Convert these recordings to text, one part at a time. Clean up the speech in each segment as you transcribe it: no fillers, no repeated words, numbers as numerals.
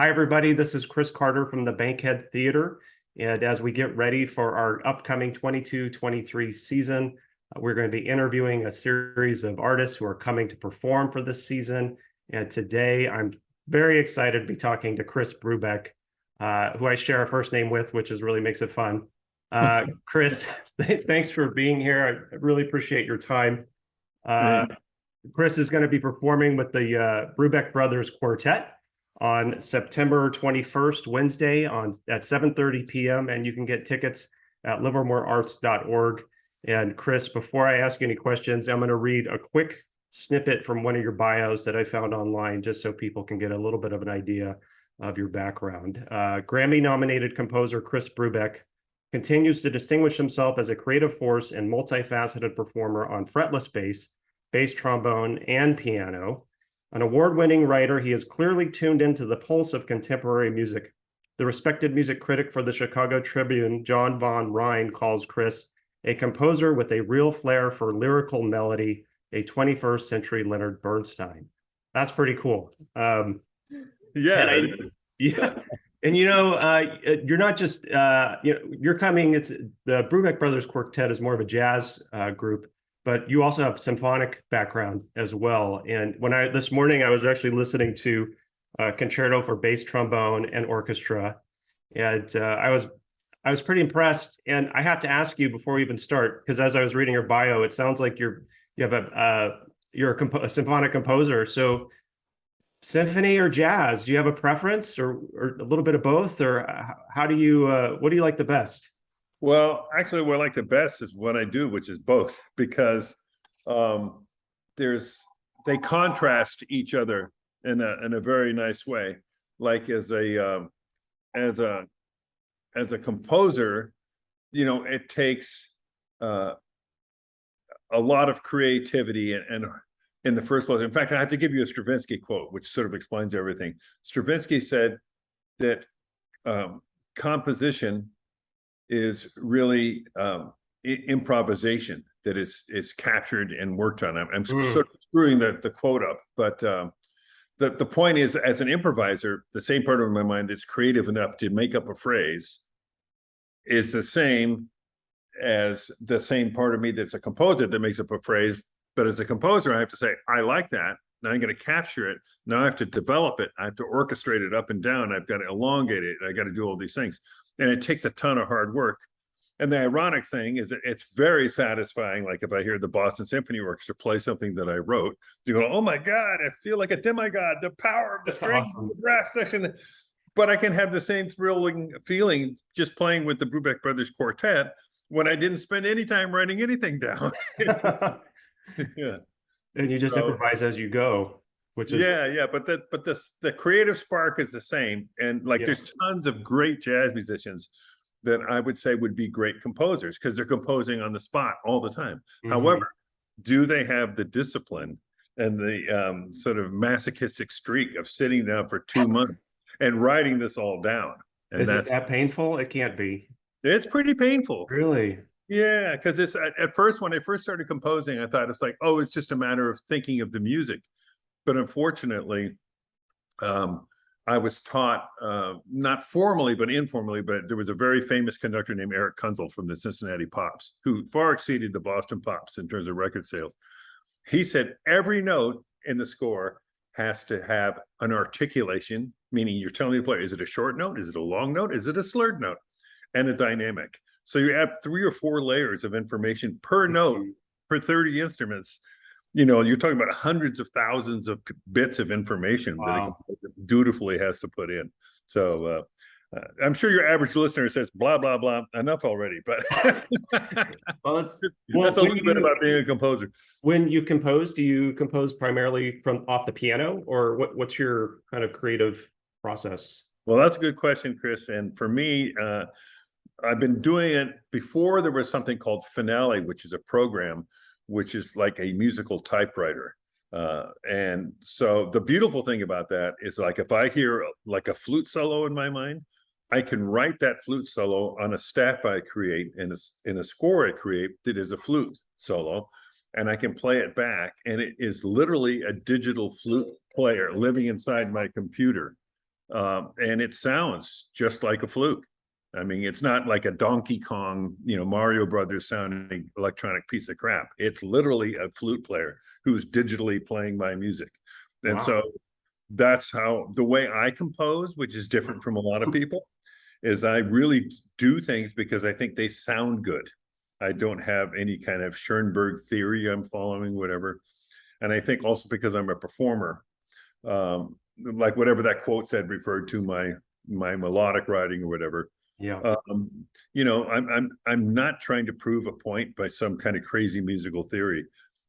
Hi, everybody. This is Chris Carter from the Bankhead Theater. And as we get ready for our upcoming 22-23 season, we're going to be interviewing a series of artists who are coming to perform for this season. And today I'm very excited to be talking to Chris Brubeck, who I share a first name with, which really makes it fun. Chris, thanks for being here. I really appreciate your time. Chris is going to be performing with the Brubeck Brothers Quartet on September 21st, Wednesday at 7:30 p.m. And you can get tickets at livermorearts.org. And Chris, before I ask you any questions, I'm going to read a quick snippet from one of your bios that I found online, just so people can get a little bit of an idea of your background. Grammy-nominated composer Chris Brubeck continues to distinguish himself as a creative force and multifaceted performer on fretless bass trombone, and piano. An award-winning writer, he is clearly tuned into the pulse of contemporary music. The respected music critic for the Chicago Tribune, John Von Rhine, calls Chris a composer with a real flair for lyrical melody, a 21st century Leonard Bernstein. That's pretty cool. Yeah. And you're not just you're coming. It's the Brubeck Brothers Quartet is more of a jazz group, but you also have symphonic background as well. And this morning I was actually listening to Concerto for Bass Trombone and Orchestra, and I was pretty impressed. And I have to ask you before we even start, because as I was reading your bio, it sounds like you're a symphonic composer. So symphony or jazz? Do you have a preference, or a little bit of both, or how do you what do you like the best? Well, actually, what I like the best is what I do, which is both, because they contrast each other in a very nice way. Like as a composer, it takes a lot of creativity and in the first place. In fact, I have to give you a Stravinsky quote, which sort of explains everything. Stravinsky said that composition is really improvisation that is captured and worked on. I'm sort of screwing the quote up, but the point is, as an improviser, the same part of my mind that's creative enough to make up a phrase is the same as the same part of me that's a composer that makes up a phrase. But as a composer, I have to say, I like that. Now I'm going to capture it. Now I have to develop it. I have to orchestrate it up and down. I've got to elongate it. I got to do all these things. And it takes a ton of hard work. And the ironic thing is that it's very satisfying. Like if I hear the Boston Symphony Orchestra play something that I wrote, you go, oh my God, I feel like a demigod, the power of the strings, awesome. The brass section. But I can have the same thrilling feeling just playing with the Brubeck Brothers Quartet when I didn't spend any time writing anything down. Yeah. And you just improvise as you go, which is but the creative spark is the same. And there's tons of great jazz musicians that I would say would be great composers because they're composing on the spot all the time. However, do they have the discipline and the sort of masochistic streak of sitting down for 2 months and writing this all down? And is it that painful? It can't be. It's pretty painful. Really? Yeah, because it's at first, when I first started composing, I thought it's like, oh, it's just a matter of thinking of the music. But unfortunately, I was taught, not formally, but informally, but there was a very famous conductor named Eric Kunzel from the Cincinnati Pops, who far exceeded the Boston Pops in terms of record sales. He said every note in the score has to have an articulation, meaning you're telling the player, is it a short note? Is it a long note? Is it a slurred note? And a dynamic. So you have 3 or 4 layers of information per note per 30 instruments. You're talking about hundreds of thousands of bits of information that a composer dutifully has to put in. So I'm sure your average listener says, blah, blah, blah, enough already. But that's a little bit about being a composer. When you compose, do you compose primarily off the piano, or what's your kind of creative process? Well, that's a good question, Chris. And for me, I've been doing it before there was something called Finale, which is a program, which is like a musical typewriter. And so the beautiful thing about that is, like, if I hear like a flute solo in my mind, I can write that flute solo on a staff I create in a score I create that is a flute solo, and I can play it back. And it is literally a digital flute player living inside my computer. and it sounds just like a flute. I mean, it's not like a Donkey Kong, Mario Brothers sounding electronic piece of crap. It's literally a flute player who's digitally playing my music. And Wow. so that's how the way I compose, which is different from a lot of people, is I really do things because I think they sound good. I don't have any kind of Schoenberg theory I'm following, whatever. And I think also because I'm a performer, like whatever that quote said referred to my melodic writing or whatever. Yeah. I'm not trying to prove a point by some kind of crazy musical theory.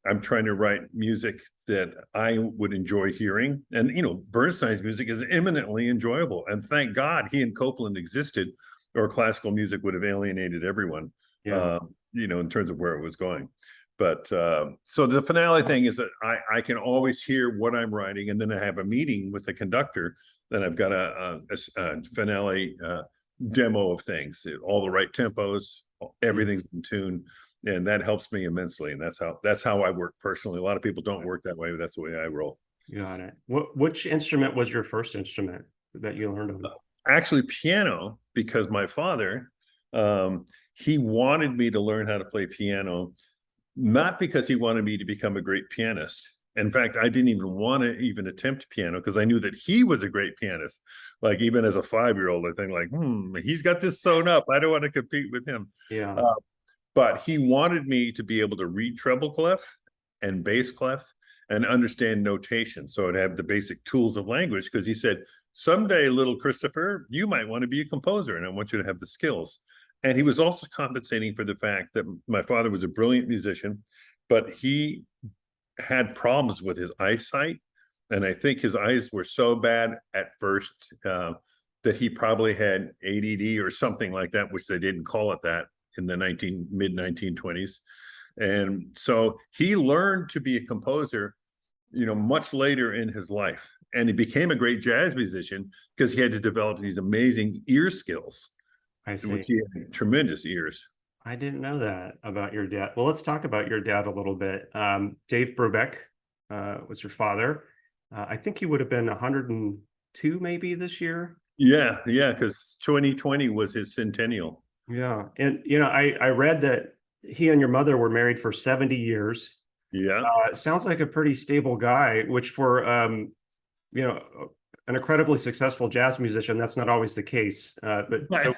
I'm trying to write music that I would enjoy hearing. And, Bernstein's music is eminently enjoyable. And thank God he and Copland existed, or classical music would have alienated everyone, Yeah. in terms of where it was going. But so the finale thing is that I can always hear what I'm writing, and then I have a meeting with the conductor. Then I've got a finale demo of things, all the right tempos, everything's in tune, and that helps me immensely. And that's how I work personally. A lot of people don't work that way, but that's the way I roll. Got it. Which instrument was your first instrument that you learned on? Actually, piano, because my father, he wanted me to learn how to play piano, not because he wanted me to become a great pianist. In fact, I didn't even want to even attempt piano because I knew that he was a great pianist. Like even as a 5-year-old, I think like, he's got this sewn up. I don't want to compete with him. Yeah. But he wanted me to be able to read treble clef and bass clef and understand notation. So I'd have the basic tools of language, because he said, someday, little Christopher, you might want to be a composer, and I want you to have the skills. And he was also compensating for the fact that my father was a brilliant musician, but he had problems with his eyesight. And I think his eyes were so bad at first that he probably had ADD or something like that, which they didn't call it that in the mid 1920s. And so he learned to be a composer, much later in his life. And he became a great jazz musician because he had to develop these amazing ear skills. I see. Which he had tremendous ears. I didn't know that about your dad. Well, let's talk about your dad a little bit. Dave Brubeck was your father. I think he would have been 102 maybe this year. Yeah, because 2020 was his centennial. Yeah. And, I read that he and your mother were married for 70 years. Yeah. Sounds like a pretty stable guy, which for, an incredibly successful jazz musician, that's not always the case. But so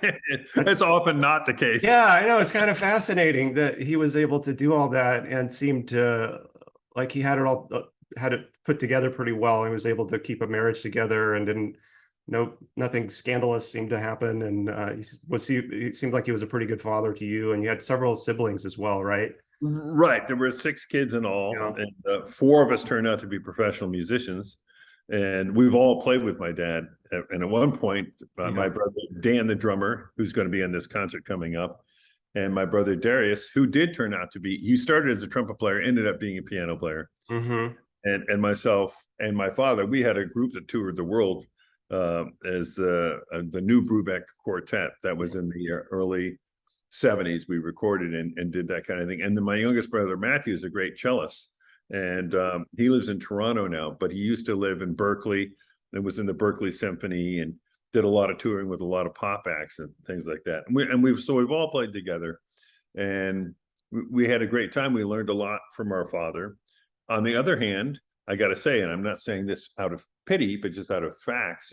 that's often not the case. Yeah, I know. It's kind of fascinating that he was able to do all that and seemed to like he had it put together pretty well. He was able to keep a marriage together and nothing scandalous seemed to happen. And he seemed like he was a pretty good father to you, and you had several siblings as well, right? Right. There were 6 kids in all, Yeah. and 4 of us turned out to be professional musicians. And we've all played with my dad. And at one point, my brother Dan, the drummer, who's going to be on this concert coming up, and my brother Darius, who did turn out to be, he started as a trumpet player, ended up being a piano player. Mm-hmm. And myself and my father, we had a group that toured the world as the new Brubeck Quartet. That was in the early 70s. We recorded and did that kind of thing. And then my youngest brother Matthew is a great cellist. And he lives in Toronto now, but he used to live in Berkeley and was in the Berkeley Symphony and did a lot of touring with a lot of pop acts and things like that. And we've all played together, and we had a great time. We learned a lot from our father. On the other hand, I got to say, and I'm not saying this out of pity, but just out of facts,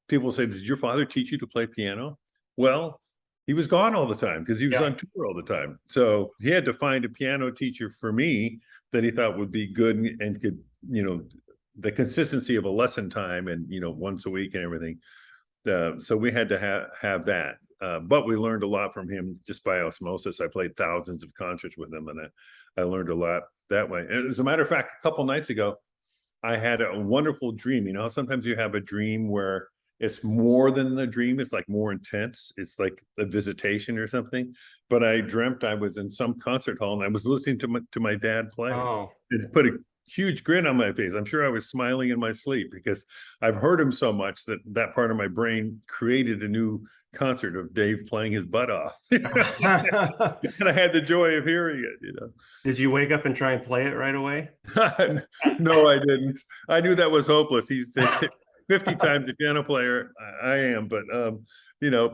people say, did your father teach you to play piano? Well, he was gone all the time because he was on tour all the time. So he had to find a piano teacher for me that he thought would be good and could, the consistency of a lesson time and, once a week and everything. So we had to have that. But we learned a lot from him just by osmosis. I played thousands of concerts with him, and I learned a lot that way. And as a matter of fact, a couple nights ago, I had a wonderful dream. Sometimes you have a dream where it's more than the dream. It's like more intense. It's like a visitation or something. But I dreamt I was in some concert hall and I was listening to my dad play. Oh. It put a huge grin on my face. I'm sure I was smiling in my sleep because I've heard him so much that part of my brain created a new concert of Dave playing his butt off. And I had the joy of hearing it, Did you wake up and try and play it right away? No, I didn't. I knew that was hopeless. He said, 50 times a piano player. I am, but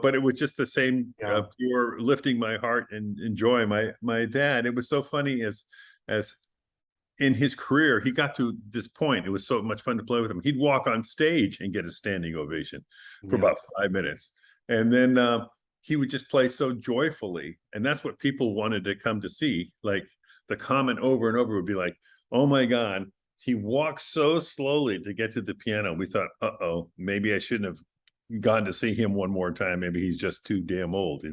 but it was just the same Yeah. pure lifting my heart and joy. My dad, it was so funny as in his career, he got to this point. It was so much fun to play with him. He'd walk on stage and get a standing ovation for Yeah. about 5 minutes. And then he would just play so joyfully. And that's what people wanted to come to see. Like the comment over and over would be like, oh my God, he walks so slowly to get to the piano. We thought, uh-oh, maybe I shouldn't have gone to see him one more time. Maybe he's just too damn old,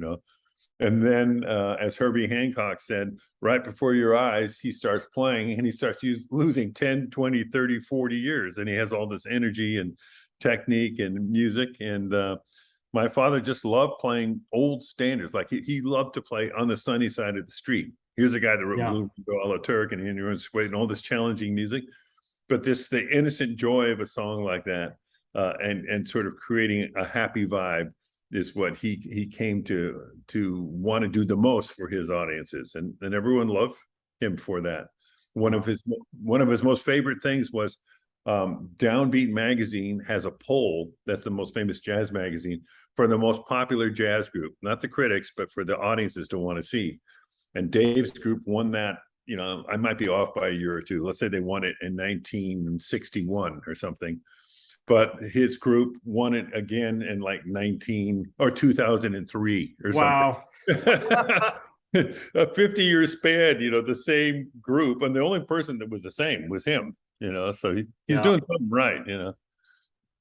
And then, as Herbie Hancock said, right before your eyes, he starts playing and he starts losing 10, 20, 30, 40 years. And he has all this energy and technique and music. And my father just loved playing old standards. Like he loved to play On the Sunny Side of the Street. Here's a guy that wrote Blue a la Turk and Henry and all this challenging music. But the innocent joy of a song like that and sort of creating a happy vibe is what he came to want to do the most for his audiences, and everyone loved him for that. One of his most favorite things was Downbeat magazine has a poll, that's the most famous jazz magazine, for the most popular jazz group, not the critics, but for the audiences to want to see. And Dave's group won that. I might be off by a year or two. Let's say they won it in 1961 or something. But his group won it again in like 2003 or Wow. something. A 50-year span, the same group. And the only person that was the same was him, so he's doing something right,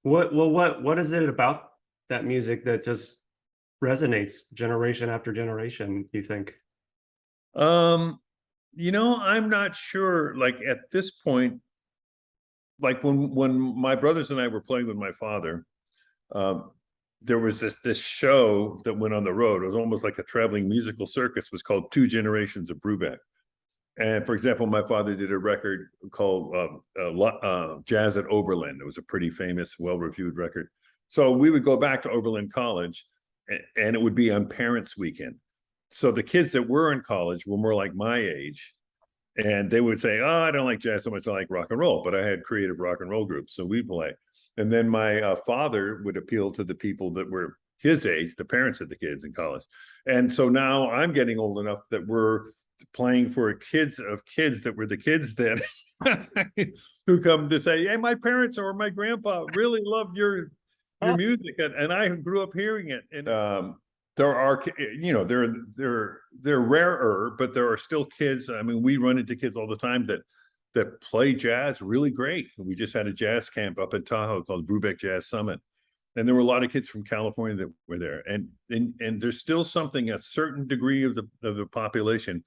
What is it about that music that just resonates generation after generation, you think? I'm not sure. Like at this point, like when my brothers and I were playing with my father, there was this show that went on the road. It was almost like a traveling musical circus. It was called Two Generations of Brubeck. And for example, my father did a record called Jazz at Oberlin. It was a pretty famous, well-reviewed record. So we would go back to Oberlin College, and it would be on Parents' Weekend. So the kids that were in college were more like my age. And they would say, oh, I don't like jazz so much, I like rock and roll. But I had creative rock and roll groups, so we play. And then my father would appeal to the people that were his age, the parents of the kids in college. And so now I'm getting old enough that we're playing for kids of kids that were the kids that who come to say, hey, my parents or my grandpa really loved your music. And I grew up hearing it. And there are, they're rarer, but there are still kids. I mean, we run into kids all the time that play jazz really great. We just had a jazz camp up in Tahoe called Brubeck Jazz Summit, and there were a lot of kids from California that were there. And there's still something, a certain degree of the population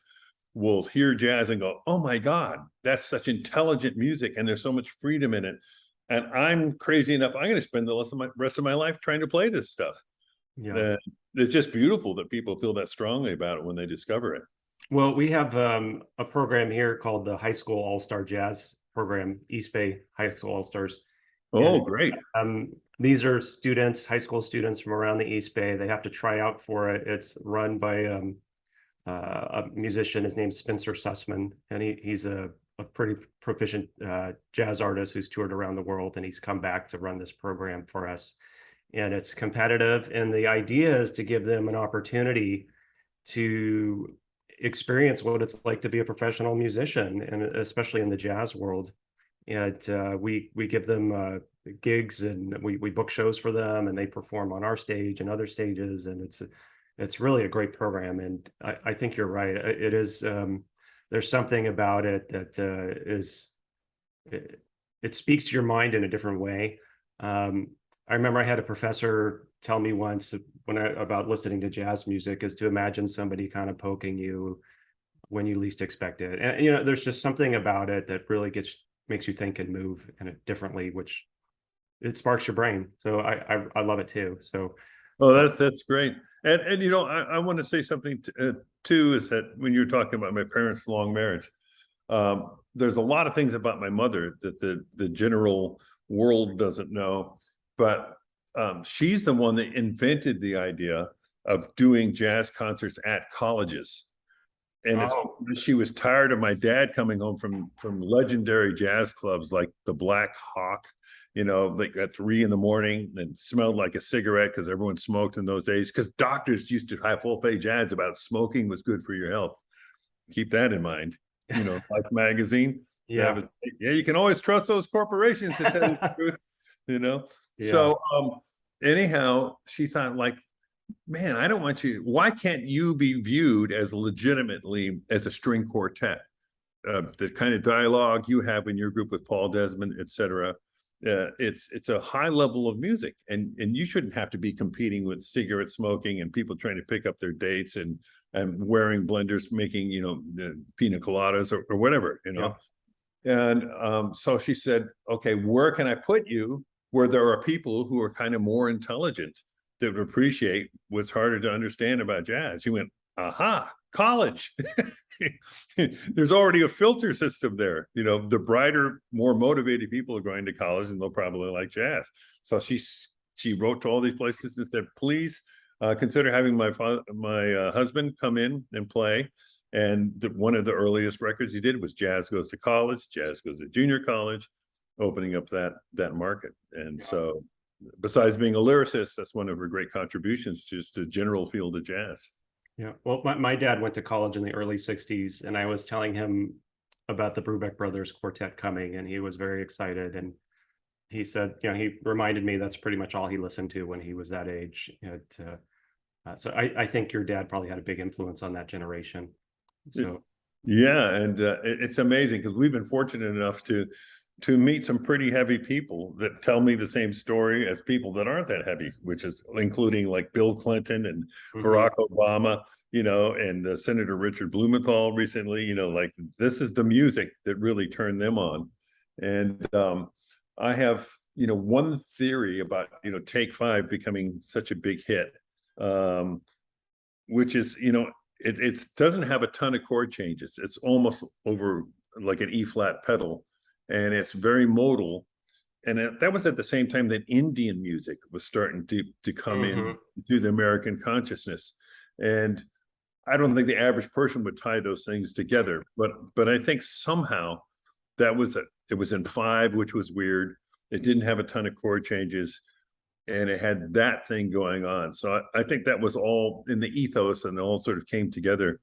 will hear jazz and go, oh my God, that's such intelligent music, and there's so much freedom in it. And I'm crazy enough, I'm going to spend the rest of my life trying to play this stuff. Yeah. It's just beautiful that people feel that strongly about it when they discover it. Well, we have a program here called the High School All-Star Jazz Program, East Bay High School All-Stars. Oh, great. These are students, high school students from around the East Bay. They have to try out for it. It's run by a musician. His name's Spencer Sussman, and he's a pretty proficient jazz artist who's toured around the world, and he's come back to run this program for us. And it's competitive, and the idea is to give them an opportunity to experience what it's like to be a professional musician, and especially in the jazz world. And we give them gigs, and we book shows for them, and they perform on our stage and other stages, and it's really a great program. And I think you're right. It is there's something about it that it speaks to your mind in a different way. I remember I had a professor tell me once about listening to jazz music is to imagine somebody kind of poking you when you least expect it. And, there's just something about it that really makes you think and move in it differently, which it sparks your brain. So I love it too. So. Oh, that's great. And I want to say something too, is that when you're talking about my parents' long marriage, there's a lot of things about my mother that the general world doesn't know. But she's the one that invented the idea of doing jazz concerts at colleges. And it's Oh, she was tired of my dad coming home from legendary jazz clubs like the Black Hawk, like at 3 a.m. and smelled like a cigarette because everyone smoked in those days. Because doctors used to have full-page ads about smoking was good for your health. Keep that in mind. Life magazine. yeah. Yeah, you can always trust those corporations to tell you the truth. Yeah. So anyhow, she thought like, man, I don't want you. Why can't you be viewed as legitimately as a string quartet? The kind of dialogue you have in your group with Paul Desmond, et cetera. It's a high level of music, and you shouldn't have to be competing with cigarette smoking and people trying to pick up their dates and wearing blenders, making pina coladas or whatever. Yeah. And so she said, okay, where can I put you where there are people who are kind of more intelligent that would appreciate what's harder to understand about jazz? She went, aha, college. There's already a filter system there. The brighter, more motivated people are going to college and they'll probably like jazz. So she wrote to all these places and said, please consider having my husband come in and play. And one of the earliest records he did was Jazz Goes to College, Jazz Goes to Junior College, opening up that market. And so besides being a lyricist, that's one of her great contributions to just the general field of jazz. Yeah. Well, my dad went to college in the early 60s, and I was telling him about the Brubeck Brothers Quartet coming, and he was very excited. And he said, he reminded me that's pretty much all he listened to when he was that age. So I think your dad probably had a big influence on that generation. So yeah, and it's amazing because we've been fortunate enough to meet some pretty heavy people that tell me the same story as people that aren't that heavy, which is including like Bill Clinton and Barack Obama, and Senator Richard Blumenthal recently. Like this is the music that really turned them on. And I have one theory about Take Five becoming such a big hit, which is it doesn't have a ton of chord changes. It's almost over like an E flat pedal, and it's very modal. And that was at the same time that Indian music was starting to come in to the American consciousness. And I don't think the average person would tie those things together, but I think somehow it was in 5, which was weird. It didn't have a ton of chord changes, and it had that thing going on. So I think that was all in the ethos, and it all sort of came together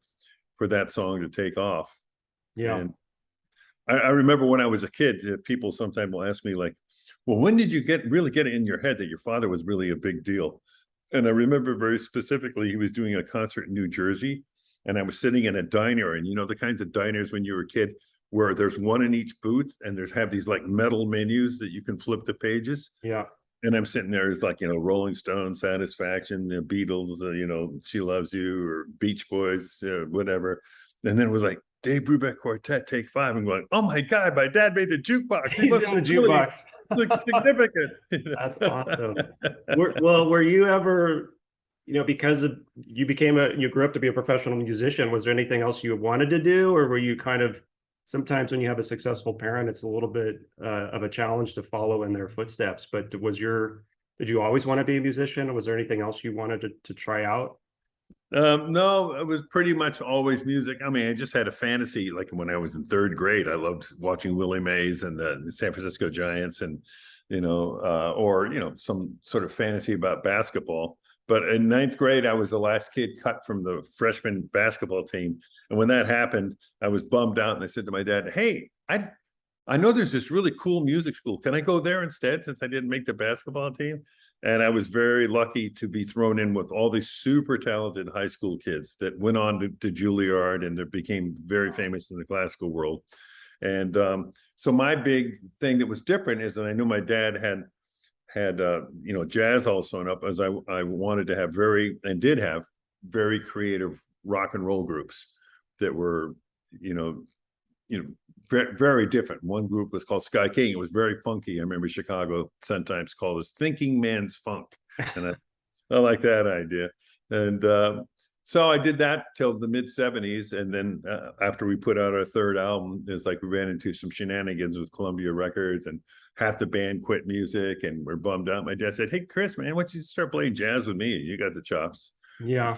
for that song to take off. yeah. And I remember when I was a kid, people sometimes will ask me like, well, when did you really get it in your head that your father was really a big deal? And I remember very specifically, he was doing a concert in New Jersey, and I was sitting in a diner, and the kinds of diners when you were a kid where there's one in each booth, and have these like metal menus that you can flip the pages. Yeah. And I'm sitting there, it's like, Rolling Stone, Satisfaction, Beatles, She Loves You, or Beach Boys, whatever. And then it was like, Dave Brubeck Quartet, Take 5. I'm going, oh my God, my dad made the jukebox. He's in the jukebox. Looks significant. That's awesome. Were you ever, because you grew up to be a professional musician, was there anything else you wanted to do? Or were you kind of, sometimes when you have a successful parent, it's a little bit of a challenge to follow in their footsteps, but did you always want to be a musician? Or was there anything else you wanted to try out? No, it was pretty much always music. I mean, I just had a fantasy, like when I was in 3rd grade, I loved watching Willie Mays and the San Francisco Giants, and or some sort of fantasy about basketball. But in 9th grade, I was the last kid cut from the freshman basketball team, and when that happened, I was bummed out. And I said to my dad, "Hey, I know there's this really cool music school. Can I go there instead, since I didn't make the basketball team?" And I was very lucky to be thrown in with all these super talented high school kids that went on to Juilliard and they became very famous in the classical world. And so my big thing that was different is that I knew my dad had jazz also on up, as I wanted to have did have very creative rock and roll groups that were very, very different. One group was called Sky King. It was very funky. I remember Chicago sometimes called us Thinking Man's Funk, and I like that idea. And so I did that till the mid 70s, and then after we put out our 3rd album, it's like we ran into some shenanigans with Columbia Records, and half the band quit music, and we're bummed out. My dad said, "Hey, Chris, man, why don't you start playing jazz with me? You got the chops." Yeah.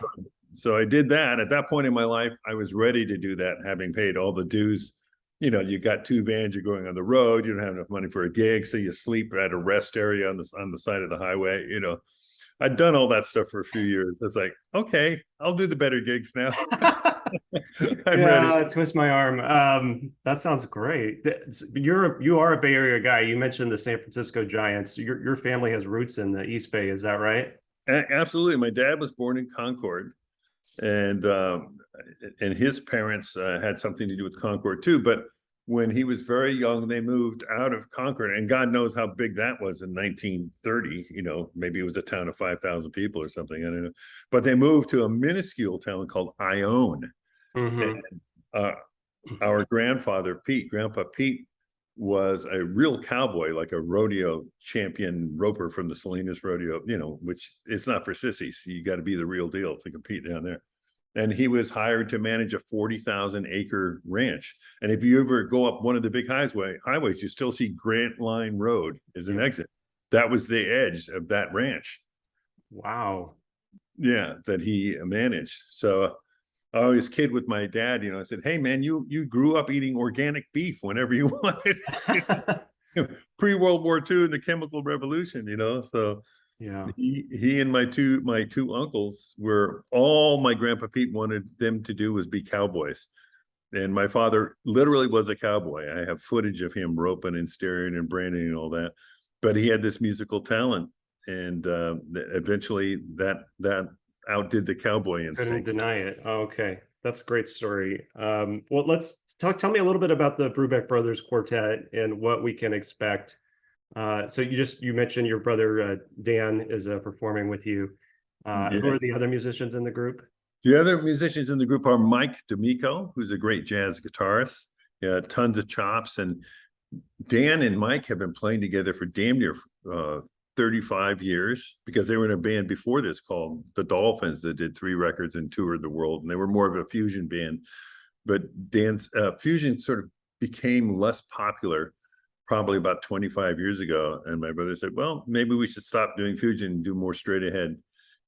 so I did that. At that point in my life, I was ready to do that, having paid all the dues. You know, you got 2 vans, you're going on the road, you don't have enough money for a gig, so you sleep at a rest area on the side of the highway. You know, I'd done all that stuff for a few years. It's like, okay, I'll do the better gigs now. I'm ready. Yeah, twist my arm. That sounds great. You are a Bay Area guy. You mentioned the San Francisco Giants. Your family has roots in the East Bay, is that right? Absolutely. My dad was born in Concord, and his parents had something to do with Concord too. But when he was very young, they moved out of Concord, and God knows how big that was in 1930. You know, maybe it was a town of 5,000 people or something. I don't know. But they moved to a minuscule town called Ione. Mm-hmm. And our grandfather, Pete, Grandpa Pete, was a real cowboy, like a rodeo champion roper from the Salinas Rodeo, you know, which it's not for sissies. You got to be the real deal to compete down there. And he was hired to manage a 40,000 acre ranch. And if you ever go up one of the big highways, you still see Grant Line Road as an exit. That was the edge of that ranch. Wow. Yeah, that he managed. So I always kid with my dad, you know, I said, hey man, you grew up eating organic beef whenever you wanted. Pre-World War II and the chemical revolution, you know. So Yeah. he and my two uncles were all my grandpa Pete wanted them to do was be cowboys. And my father literally was a cowboy. I have footage of him roping and steering and branding and all that. But he had this musical talent, and eventually that outdid the cowboy Couldn't instinct. deny it. Oh, okay. That's a great story. Well, let's tell me a little bit about the Brubeck Brothers Quartet and what we can expect. So you mentioned your brother Dan is performing with you. Yeah. Who are the other musicians in the group? The other musicians in the group are Mike D'Amico, who's a great jazz guitarist, tons of chops. And Dan and Mike have been playing together for damn near 35 years, because they were in a band before this called the Dolphins that did 3 records and toured the world. And they were more of a fusion band. But Dan's fusion sort of became less popular probably about 25 years ago. And my brother said, well, maybe we should stop doing fusion and do more straight ahead.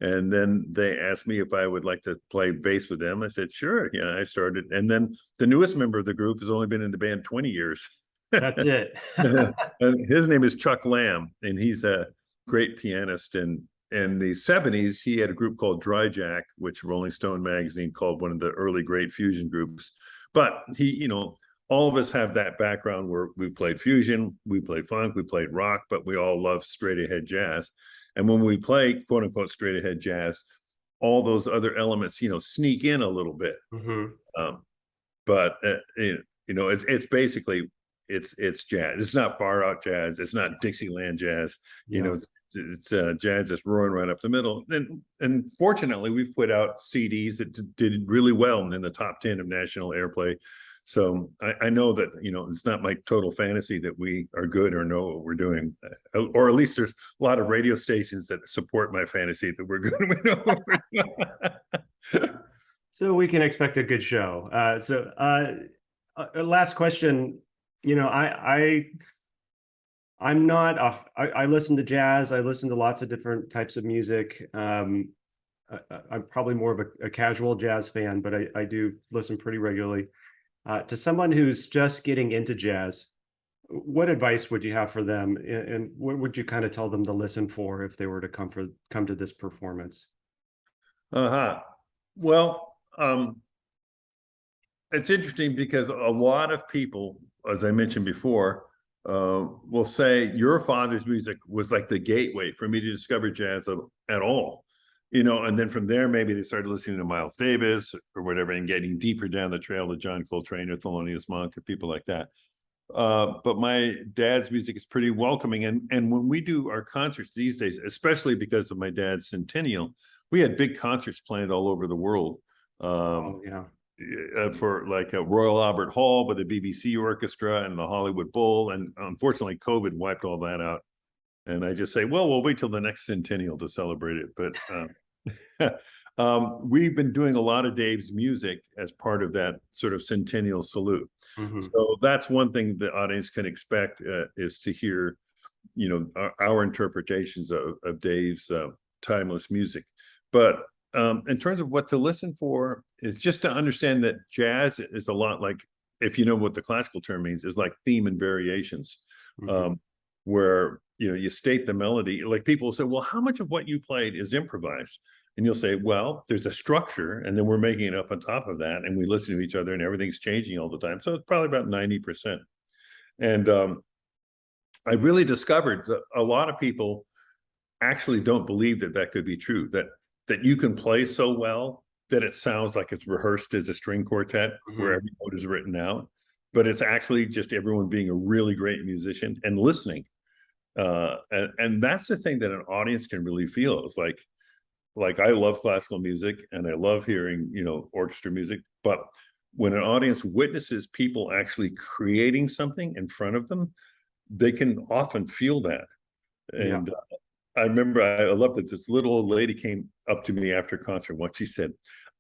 And then they asked me if I would like to play bass with them. I said, sure. Yeah, I started. And then the newest member of the group has only been in the band 20 years. That's it. And his name is Chuck Lamb, and he's a great pianist. And in the 70s, he had a group called Dry Jack, which Rolling Stone magazine called one of the early great fusion groups. But he, you know, all of us have that background where we played fusion, we played funk, we played rock, but we all love straight ahead jazz. And when we play quote unquote straight ahead jazz, all those other elements, you know, sneak in a little bit. Mm-hmm. But you know, it's basically it's jazz. It's not far out jazz. It's not Dixieland jazz. You know, it's jazz that's roaring right up the middle. And fortunately, we've put out CDs that did really well in the top 10 of national airplay. So I know that, you know, it's not my total fantasy that we are good or know what we're doing, or at least there's a lot of radio stations that support my fantasy that we're good. We know what we're doing. So we can expect a good show. Last question. You know, I'm not I listen to jazz. I listen to lots of different types of music. I'm probably more of a casual jazz fan, but I do listen pretty regularly. To someone who's just getting into jazz, what advice would you have for them, and what would you kind of tell them to listen for if they were to come to this performance? Well, it's interesting because a lot of people, as I mentioned before, will say your father's music was like the gateway for me to discover jazz at all. You know, and then from there, maybe they started listening to Miles Davis or whatever, and getting deeper down the trail to John Coltrane or Thelonious Monk and people like that. But my dad's music is pretty welcoming. And when we do our concerts these days, especially because of my dad's centennial, we had big concerts planned all over the world. For like a Royal Albert Hall with the BBC Orchestra and the Hollywood Bowl. And unfortunately, COVID wiped all that out. And I just say, well, we'll wait till the next centennial to celebrate it. But we've been doing a lot of Dave's music as part of that sort of centennial salute. Mm-hmm. So that's one thing the audience can expect is to hear, you know, our interpretations of Dave's timeless music. But in terms of what to listen for, is just to understand that jazz is a lot like, if you know what the classical term means, is like theme and variations, where you state the melody. Like people will say, well, how much of what you played is improvised? And you'll say, well, there's a structure, and then we're making it up on top of that, and we listen to each other, and everything's changing all the time. So it's probably about 90%. And I really discovered that a lot of people actually don't believe that that could be true, that you can play so well that it sounds like it's rehearsed as a string quartet where every note is written out, but it's actually just everyone being a really great musician and listening. And that's the thing that an audience can really feel. It's like I love classical music and I love hearing, orchestra music, but when an audience witnesses people actually creating something in front of them, they can often feel that. And I remember I loved that this little old lady came up to me after concert once. She said,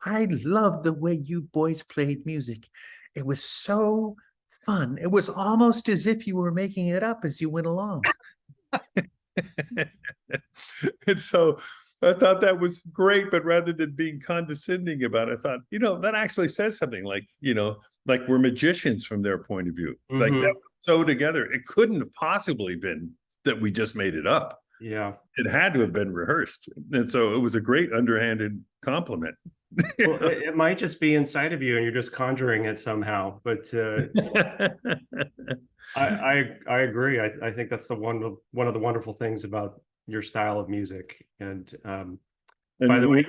I love the way you boys played music. It was so fun. It was almost as if you were making it up as you went along. And so I thought that was great, but rather than being condescending about it, I thought, that actually says something like we're magicians from their point of view. Like that was so together. It couldn't have possibly been that we just made it up. Yeah. It had to have been rehearsed. And so it was a great underhanded compliment. Well, it might just be inside of you and you're just conjuring it somehow, but I agree. I think that's one of the wonderful things about your style of music. And by the way,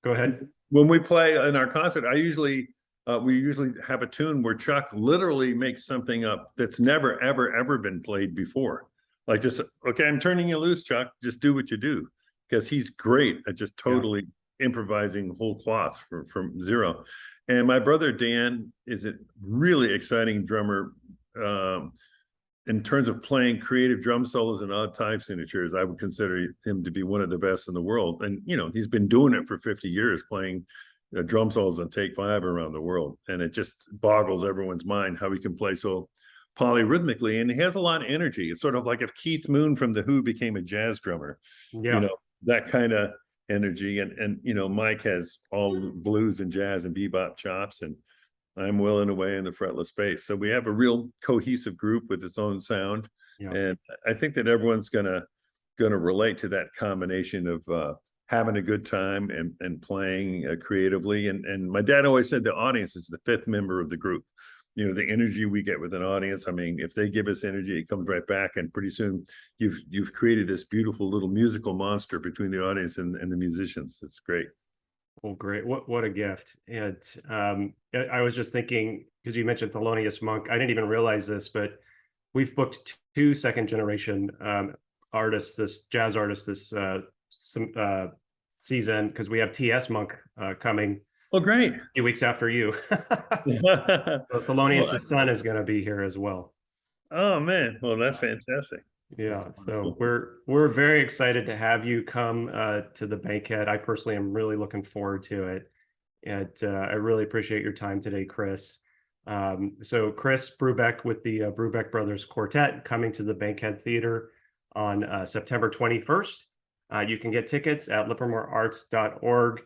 go ahead. When we play in our concert, we usually have a tune where Chuck literally makes something up that's never, ever, ever been played before. Like just, okay, I'm turning you loose, Chuck. Just do what you do. Because he's great at just totally improvising whole cloth from zero. And my brother Dan is a really exciting drummer in terms of playing creative drum solos and odd time signatures. I would consider him to be one of the best in the world. And, he's been doing it for 50 years, playing drum solos on Take 5 around the world. And it just boggles everyone's mind how he can play so polyrhythmically, and he has a lot of energy. It's sort of like if Keith Moon from The Who became a jazz drummer, that kind of energy. And Mike has all blues and jazz and bebop chops, and I'm willing away in the fretless bass. So we have a real cohesive group with its own sound. And I think that everyone's gonna relate to that combination of having a good time and playing creatively. And my dad always said the audience is the fifth member of the group. The energy we get with an audience, I mean, if they give us energy, it comes right back. And pretty soon you've created this beautiful little musical monster between the audience and the musicians. It's great. Well, great. What a gift. And I was just thinking, because you mentioned Thelonious Monk, I didn't even realize this, but we've booked two second generation artists, jazz artists this season, because we have T.S. Monk coming. Oh, great. A few weeks after you. So Thelonious' son is going to be here as well. Oh, man. Well, that's fantastic. Yeah, so we're very excited to have you come to the Bankhead. I personally am really looking forward to it. And I really appreciate your time today, Chris. So Chris Brubeck with the Brubeck Brothers Quartet coming to the Bankhead Theater on September 21st. You can get tickets at livermorearts.org.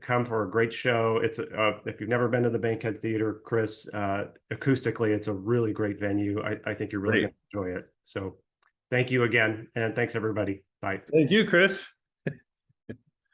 Come for a great show. It's if you've never been to the Bankhead Theater, Chris, acoustically, it's a really great venue. I think you're really going to enjoy it. So thank you again. And thanks, everybody. Bye. Thank you, Chris.